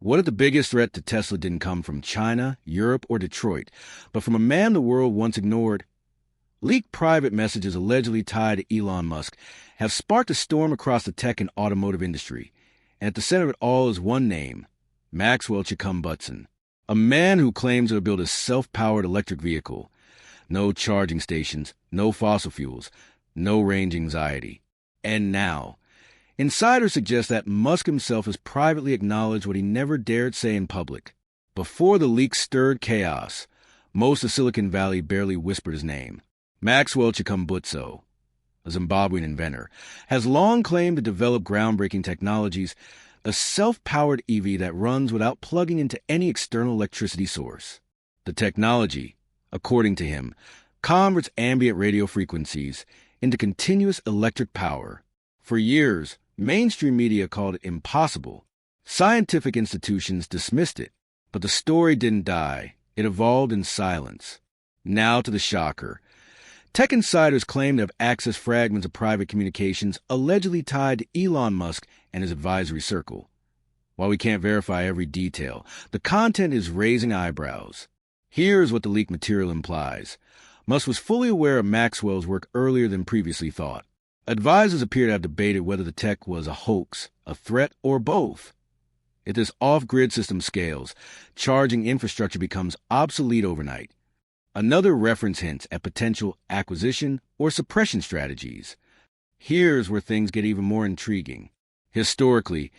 What if the biggest threat to Tesla didn't come from China, Europe, or Detroit, but from a man the world once ignored? Leaked private messages allegedly tied to Elon Musk have sparked a storm across the tech and automotive industry, and at the center of it all is one name, Maxwell Chikumbutso, a man who claims to have built a self-powered electric vehicle. No charging stations, no fossil fuels, no range anxiety. And now, insiders suggest that Musk himself has privately acknowledged what he never dared say in public. Before the leak stirred chaos, most of Silicon Valley barely whispered his name. Maxwell Chikumbutso, a Zimbabwean inventor, has long claimed to develop groundbreaking technologies, a self-powered EV that runs without plugging into any external electricity source. The technology, according to him, converts ambient radio frequencies into continuous electric power. For years, mainstream media called it impossible. Scientific institutions dismissed it. But the story didn't die. It evolved in silence. Now to the shocker. Tech insiders claim to have accessed fragments of private communications allegedly tied to Elon Musk and his advisory circle. While we can't verify every detail, the content is raising eyebrows. Here's what the leaked material implies. Musk was fully aware of Maxwell's work earlier than previously thought. Advisors appear to have debated whether the tech was a hoax, a threat, or both. If this off-grid system scales, charging infrastructure becomes obsolete overnight. Another reference hints at potential acquisition or suppression strategies. Here's where things get even more intriguing. Historically,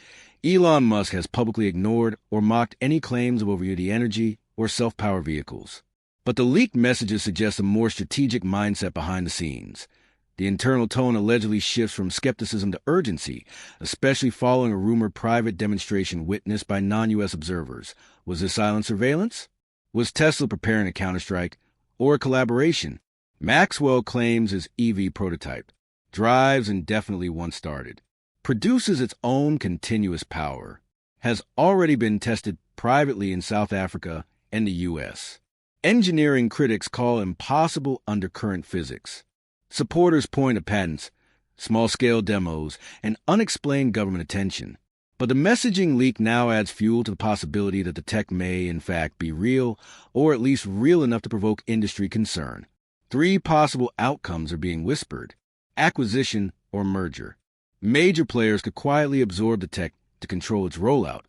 Elon Musk has publicly ignored or mocked any claims of overheating energy or self-powered vehicles. But the leaked messages suggest a more strategic mindset behind the scenes. The internal tone allegedly shifts from skepticism to urgency, especially following a rumored private demonstration witnessed by non-U.S. observers. Was this silent surveillance? Was Tesla preparing a counterstrike or a collaboration? Maxwell claims his EV prototype drives indefinitely once started, produces its own continuous power, has already been tested privately in South Africa and the U.S. Engineering critics call impossible under current physics. Supporters point to patents, small-scale demos, and unexplained government attention. But the messaging leak now adds fuel to the possibility that the tech may, in fact, be real, or at least real enough to provoke industry concern. 3 possible outcomes are being whispered: acquisition or merger. Major players could quietly absorb the tech to control its rollout,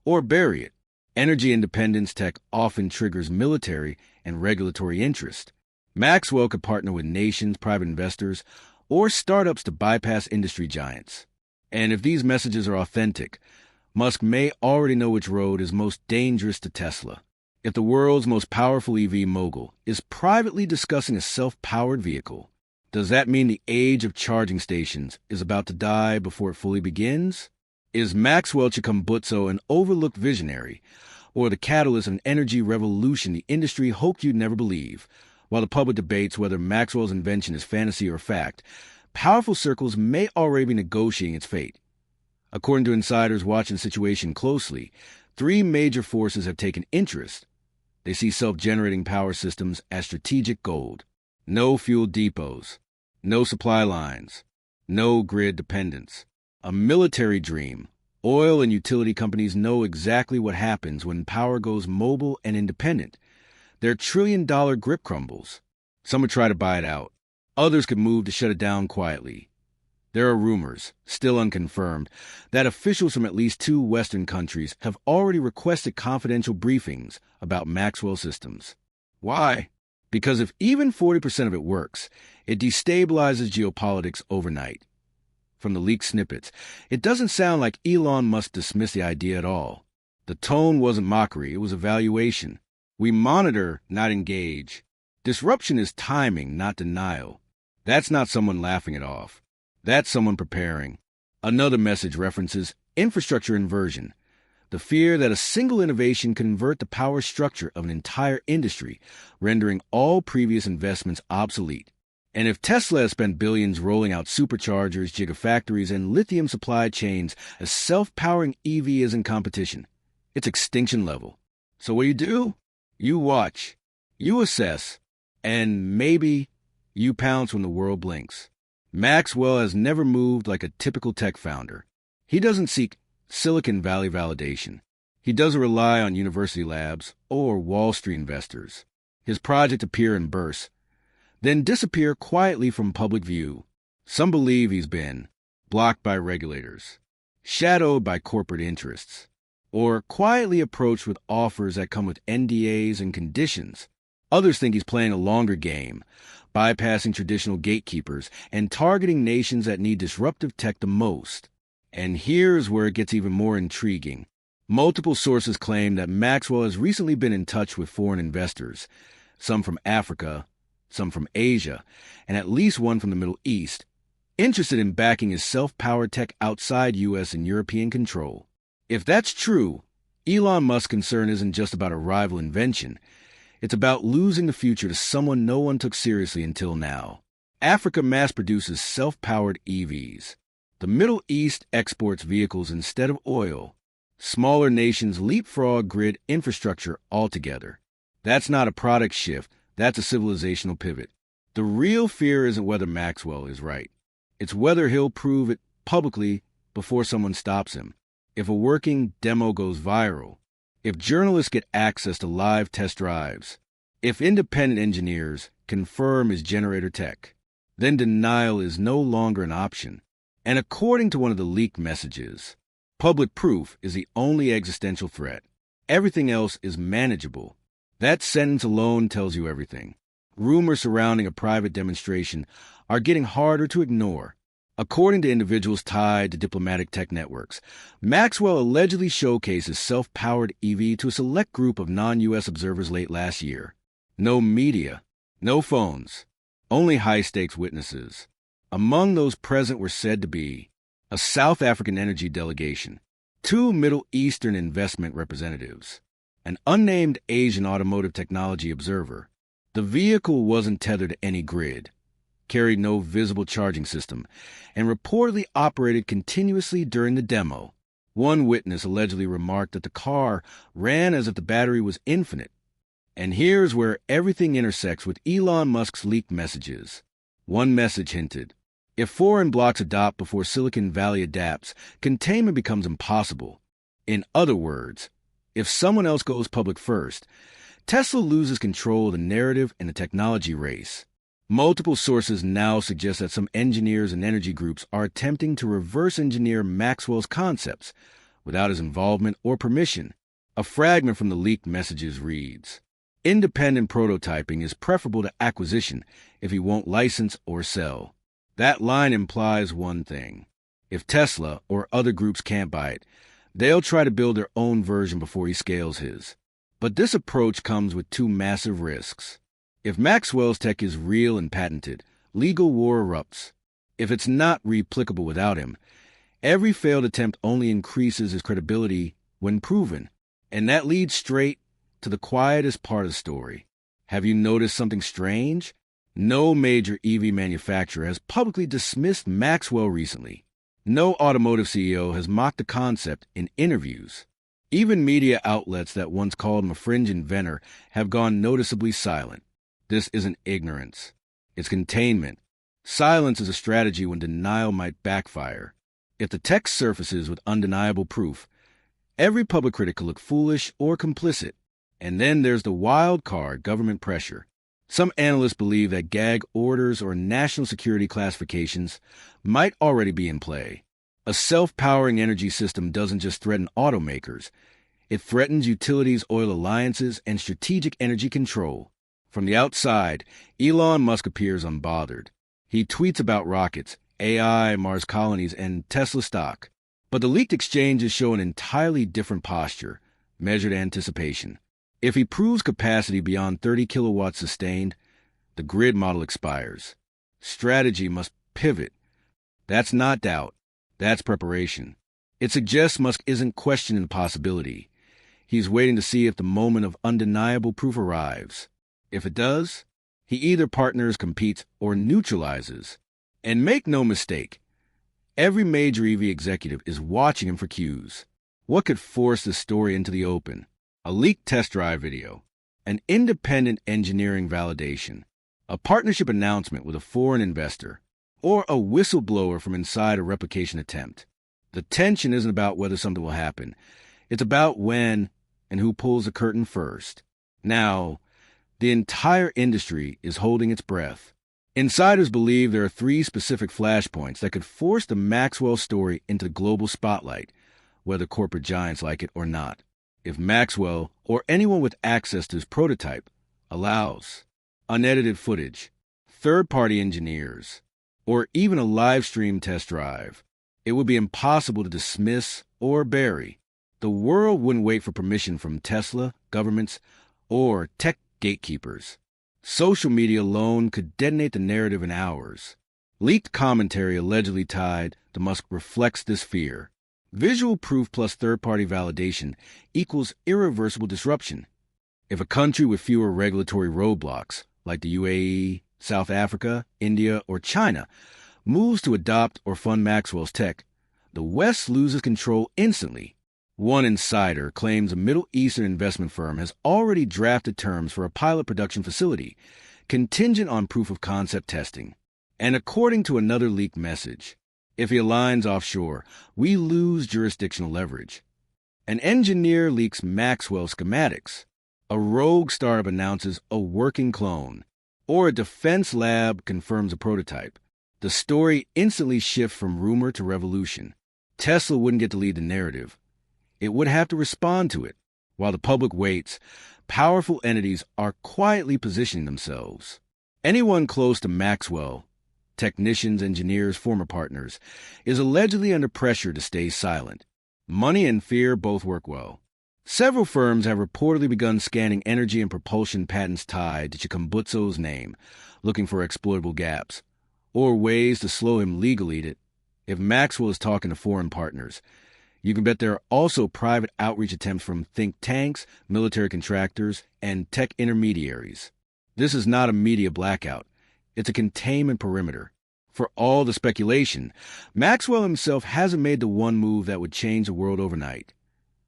or bury it. Energy independence tech often triggers military and regulatory interest. Maxwell could partner with nations, private investors, or startups to bypass industry giants. And if these messages are authentic, Musk may already know which road is most dangerous to Tesla. If the world's most powerful EV mogul is privately discussing a self-powered vehicle, does that mean the age of charging stations is about to die before it fully begins? Is Maxwell Chikumbutso an overlooked visionary, or the catalyst of an energy revolution the industry hoped you'd never believe? While the public debates whether Maxwell's invention is fantasy or fact, powerful circles may already be negotiating its fate. According to insiders watching the situation closely, 3 major forces have taken interest. They see self-generating power systems as strategic gold. No fuel depots, no supply lines, no grid dependence. A military dream. Oil and utility companies know exactly what happens when power goes mobile and independent. Their trillion-dollar grip crumbles. Some would try to buy it out. Others could move to shut it down quietly. There are rumors, still unconfirmed, that officials from at least 2 Western countries have already requested confidential briefings about Maxwell systems. Why? Because if even 40% of it works, it destabilizes geopolitics overnight. From the leaked snippets, it doesn't sound like Elon Musk dismissed the idea at all. The tone wasn't mockery, it was evaluation. We monitor, not engage. Disruption is timing, not denial. That's not someone laughing it off. That's someone preparing. Another message references infrastructure inversion, the fear that a single innovation can invert the power structure of an entire industry, rendering all previous investments obsolete. And if Tesla has spent billions rolling out superchargers, gigafactories, and lithium supply chains, a self-powering EV isn't competition. It's extinction level. So what do? You watch, you assess, and maybe you pounce when the world blinks. Maxwell has never moved like a typical tech founder. He doesn't seek Silicon Valley validation. He doesn't rely on university labs or Wall Street investors. His projects appear in bursts, then disappear quietly from public view. Some believe he's been blocked by regulators, shadowed by corporate interests, or quietly approached with offers that come with NDAs and conditions. Others think he's playing a longer game, bypassing traditional gatekeepers and targeting nations that need disruptive tech the most. And here's where it gets even more intriguing. Multiple sources claim that Maxwell has recently been in touch with foreign investors, some from Africa, some from Asia, and at least one from the Middle East, interested in backing his self-powered tech outside U.S. and European control. If that's true, Elon Musk's concern isn't just about a rival invention. It's about losing the future to someone no one took seriously until now. Africa mass-produces self-powered EVs. The Middle East exports vehicles instead of oil. Smaller nations leapfrog grid infrastructure altogether. That's not a product shift, that's a civilizational pivot. The real fear isn't whether Maxwell is right. It's whether he'll prove it publicly before someone stops him. If a working demo goes viral, if journalists get access to live test drives, if independent engineers confirm his generator tech, then denial is no longer an option. And according to one of the leaked messages, public proof is the only existential threat. Everything else is manageable. That sentence alone tells you everything. Rumors surrounding a private demonstration are getting harder to ignore. According to individuals tied to diplomatic tech networks, Maxwell allegedly showcased his self-powered EV to a select group of non-U.S. observers late last year. No media, no phones, only high-stakes witnesses. Among those present were said to be a South African energy delegation, 2 Middle Eastern investment representatives, an unnamed Asian automotive technology observer. The vehicle wasn't tethered to any grid, carried no visible charging system, and reportedly operated continuously during the demo. One witness allegedly remarked that the car ran as if the battery was infinite. And here's where everything intersects with Elon Musk's leaked messages. One message hinted, if foreign blocs adopt before Silicon Valley adapts, containment becomes impossible. In other words, if someone else goes public first, Tesla loses control of the narrative in the technology race. Multiple sources now suggest that some engineers and energy groups are attempting to reverse engineer Maxwell's concepts without his involvement or permission. A fragment from the leaked messages reads, independent prototyping is preferable to acquisition if he won't license or sell. That line implies one thing. If Tesla or other groups can't buy it, they'll try to build their own version before he scales his. But this approach comes with 2 massive risks. If Maxwell's tech is real and patented, legal war erupts. If it's not replicable without him, every failed attempt only increases his credibility when proven. And that leads straight to the quietest part of the story. Have you noticed something strange? No major EV manufacturer has publicly dismissed Maxwell recently. No automotive CEO has mocked the concept in interviews. Even media outlets that once called him a fringe inventor have gone noticeably silent. This isn't ignorance. It's containment. Silence is a strategy when denial might backfire. If the tech surfaces with undeniable proof, every public critic could look foolish or complicit. And then there's the wild card, government pressure. Some analysts believe that gag orders or national security classifications might already be in play. A self-powering energy system doesn't just threaten automakers. It threatens utilities, oil alliances, and strategic energy control. From the outside, Elon Musk appears unbothered. He tweets about rockets, AI, Mars colonies, and Tesla stock. But the leaked exchanges show an entirely different posture, measured anticipation. If he proves capacity beyond 30 kilowatts sustained, the grid model expires. Strategy must pivot. That's not doubt. That's preparation. It suggests Musk isn't questioning the possibility. He's waiting to see if the moment of undeniable proof arrives. If it does, he either partners, competes, or neutralizes. And make no mistake, every major EV executive is watching him for cues. What could force this story into the open? A leaked test drive video, an independent engineering validation, a partnership announcement with a foreign investor, or a whistleblower from inside a replication attempt. The tension isn't about whether something will happen. It's about when and who pulls the curtain first. Now, the entire industry is holding its breath. Insiders believe there are 3 specific flashpoints that could force the Maxwell story into the global spotlight, whether corporate giants like it or not. If Maxwell, or anyone with access to his prototype, allows unedited footage, third-party engineers, or even a live-stream test drive, it would be impossible to dismiss or bury. The world wouldn't wait for permission from Tesla, governments, or tech gatekeepers. Social media alone could detonate the narrative in hours. Leaked commentary allegedly tied to Musk reflects this fear. Visual proof plus third-party validation equals irreversible disruption. If a country with fewer regulatory roadblocks, like the UAE, South Africa, India, or China, moves to adopt or fund Maxwell's tech, the West loses control instantly. One insider claims a Middle Eastern investment firm has already drafted terms for a pilot production facility, contingent on proof-of-concept testing. And according to another leaked message, if he aligns offshore, we lose jurisdictional leverage. An engineer leaks Maxwell schematics. A rogue startup announces a working clone. Or a defense lab confirms a prototype. The story instantly shifts from rumor to revolution. Tesla wouldn't get to lead the narrative. It would have to respond to it. While the public waits, powerful entities are quietly positioning themselves. Anyone close to Maxwell, technicians, engineers, former partners, is allegedly under pressure to stay silent. Money and fear both work well. Several firms have reportedly begun scanning energy and propulsion patents tied to Chikumbutso's name, looking for exploitable gaps, or ways to slow him legally. If Maxwell is talking to foreign partners, you can bet there are also private outreach attempts from think tanks, military contractors, and tech intermediaries. This is not a media blackout. It's a containment perimeter. For all the speculation, Maxwell himself hasn't made the one move that would change the world overnight: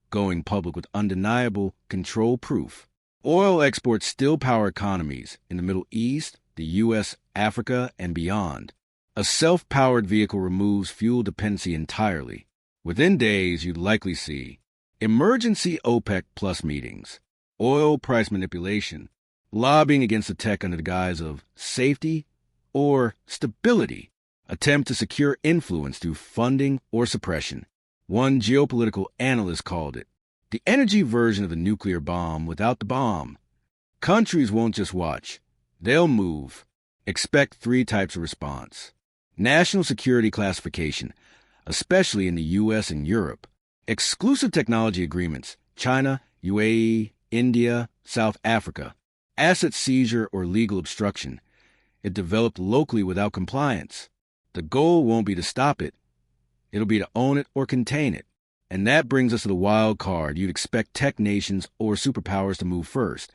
going public with undeniable control proof. Oil exports still power economies in the Middle East, the U.S., Africa, and beyond. A self-powered vehicle removes fuel dependency entirely. Within days, you'd likely see emergency OPEC Plus meetings, oil price manipulation, lobbying against the tech under the guise of safety or stability, attempt to secure influence through funding or suppression. One geopolitical analyst called it the energy version of the nuclear bomb without the bomb. Countries won't just watch. They'll move. Expect 3 types of response. National security classification, especially in the U.S. and Europe. Exclusive technology agreements, China, UAE, India, South Africa. Asset seizure or legal obstruction. It developed locally without compliance. The goal won't be to stop it. It'll be to own it or contain it. And that brings us to the wild card. You'd expect tech nations or superpowers to move first,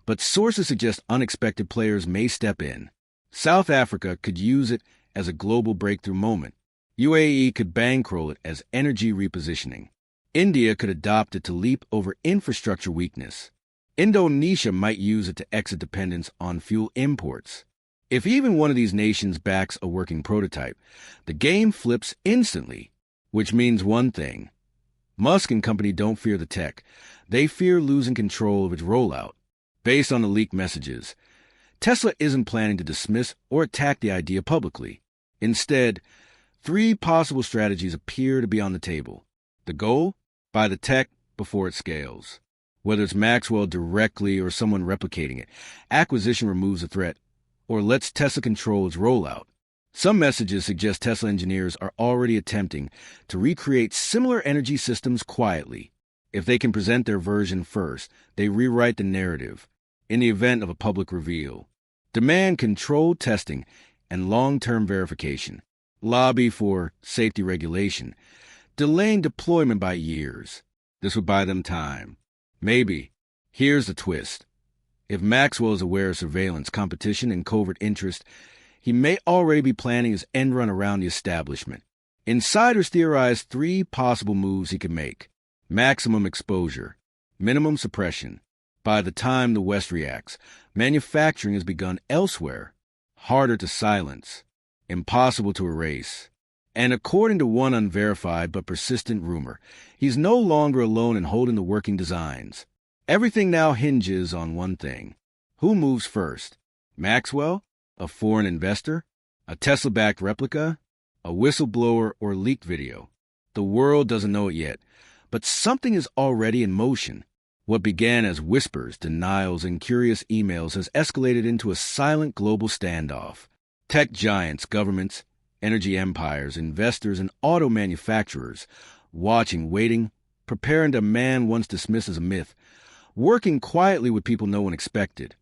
but sources suggest unexpected players may step in. South Africa could use it as a global breakthrough moment. UAE could bankroll it as energy repositioning. India could adopt it to leap over infrastructure weakness. Indonesia might use it to exit dependence on fuel imports. If even one of these nations backs a working prototype, the game flips instantly, which means one thing. Musk and company don't fear the tech. They fear losing control of its rollout. Based on the leaked messages, Tesla isn't planning to dismiss or attack the idea publicly. Instead, 3 possible strategies appear to be on the table. The goal? Buy the tech before it scales. Whether it's Maxwell directly or someone replicating it, acquisition removes the threat or lets Tesla control its rollout. Some messages suggest Tesla engineers are already attempting to recreate similar energy systems quietly. If they can present their version first, they rewrite the narrative. In the event of a public reveal, demand controlled testing and long-term verification. Lobby for safety regulation, delaying deployment by years. This would buy them time. Maybe. Here's the twist. If Maxwell is aware of surveillance, competition, and covert interest, he may already be planning his end run around the establishment. Insiders theorize 3 possible moves he could make. Maximum exposure, minimum suppression. By the time the West reacts, manufacturing has begun elsewhere. Harder to silence. Impossible to erase. And according to one unverified but persistent rumor, he's no longer alone in holding the working designs. Everything now hinges on one thing. Who moves first? Maxwell? A foreign investor? A Tesla-backed replica? A whistleblower or leaked video? The world doesn't know it yet, but something is already in motion. What began as whispers, denials, and curious emails has escalated into a silent global standoff. Tech giants, governments, energy empires, investors, and auto manufacturers, watching, waiting, preparing to man once dismissed as a myth, working quietly with people no one expected,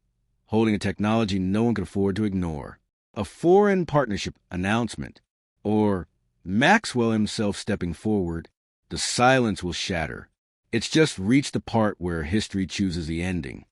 holding a technology no one could afford to ignore. A foreign partnership announcement, or Maxwell himself stepping forward, the silence will shatter. It's just reached the part where history chooses the ending.